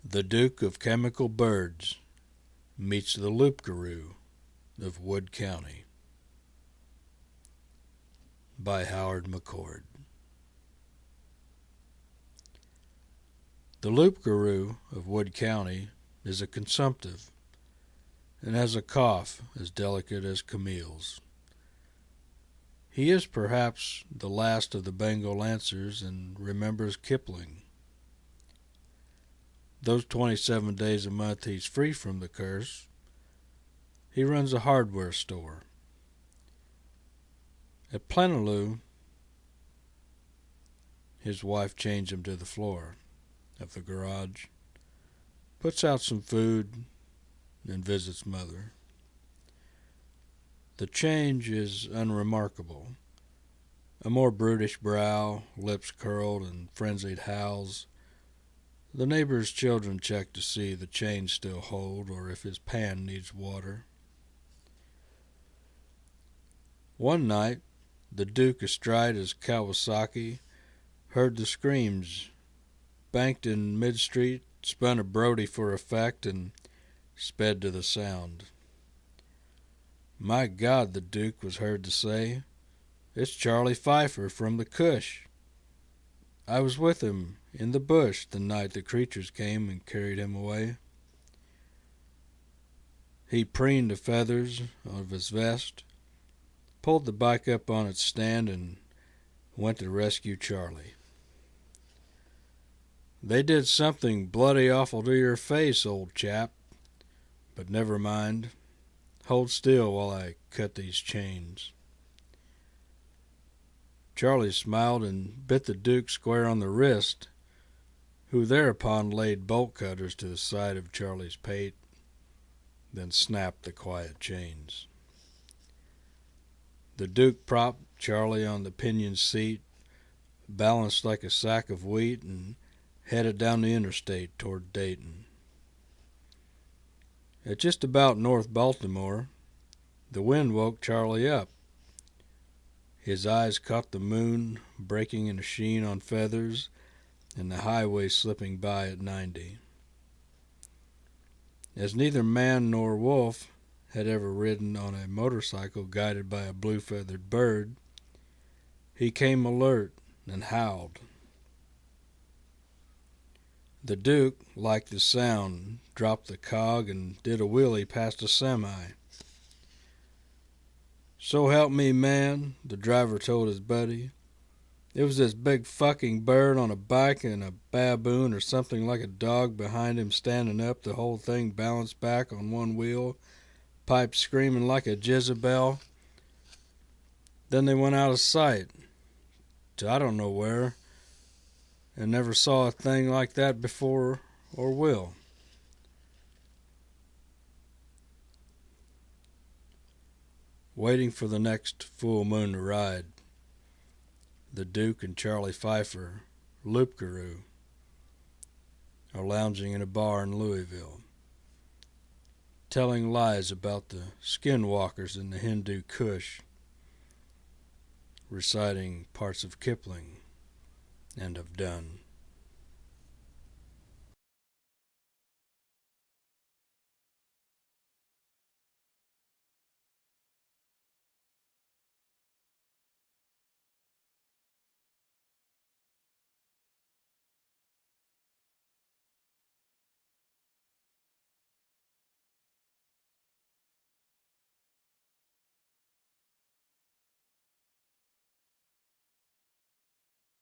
The Duke of Chemical Birds meets the Loupgarou of Wood County by Howard McCord. The Loupgarou of Wood County is a consumptive and has a cough as delicate as Camille's. He is perhaps the last of the Bengal lancers and remembers Kipling. Those 27 days a month he's free from the curse, he runs a hardware store. At Plenilou, his wife chains him to the floor of the garage, puts out some food, and visits Mother. The change is unremarkable. A more brutish brow, lips curled, and frenzied howls. The neighbor's children check to see the chain still hold or if his pan needs water. One night, the Duke astride his Kawasaki heard the screams, banked in mid-street, spun a Brody for effect, and sped to the sound. "My God," the Duke was heard to say, "it's Charlie Pfeiffer from the Cush. I was with him in the bush the night the creatures came and carried him away." He preened the feathers of his vest, pulled the bike up on its stand, and went to rescue Charlie. "They did something bloody awful to your face, old chap, but never mind. Hold still while I cut these chains." Charlie smiled and bit the Duke square on the wrist, who thereupon laid bolt cutters to the side of Charlie's pate, then snapped the quiet chains. The Duke propped Charlie on the pinion seat, balanced like a sack of wheat, and headed down the interstate toward Dayton. At just about North Baltimore, the wind woke Charlie up. His eyes caught the moon breaking in a sheen on feathers and the highway slipping by at 90. As neither man nor wolf had ever ridden on a motorcycle guided by a blue-feathered bird, he came alert and howled. The Duke liked the sound, dropped the cog, and did a wheelie past a semi. "So help me, man," the driver told his buddy, "it was this big fucking bird on a bike and a baboon or something like a dog behind him standing up, the whole thing balanced back on one wheel, pipes screaming like a Jezebel. Then they went out of sight to I don't know where, and never saw a thing like that before or will." Waiting for the next full moon to ride, the Duke and Charlie Pfeiffer, Loupgarou, are lounging in a bar in Louisville, telling lies about the skinwalkers in the Hindu Kush, reciting parts of Kipling and of Donne.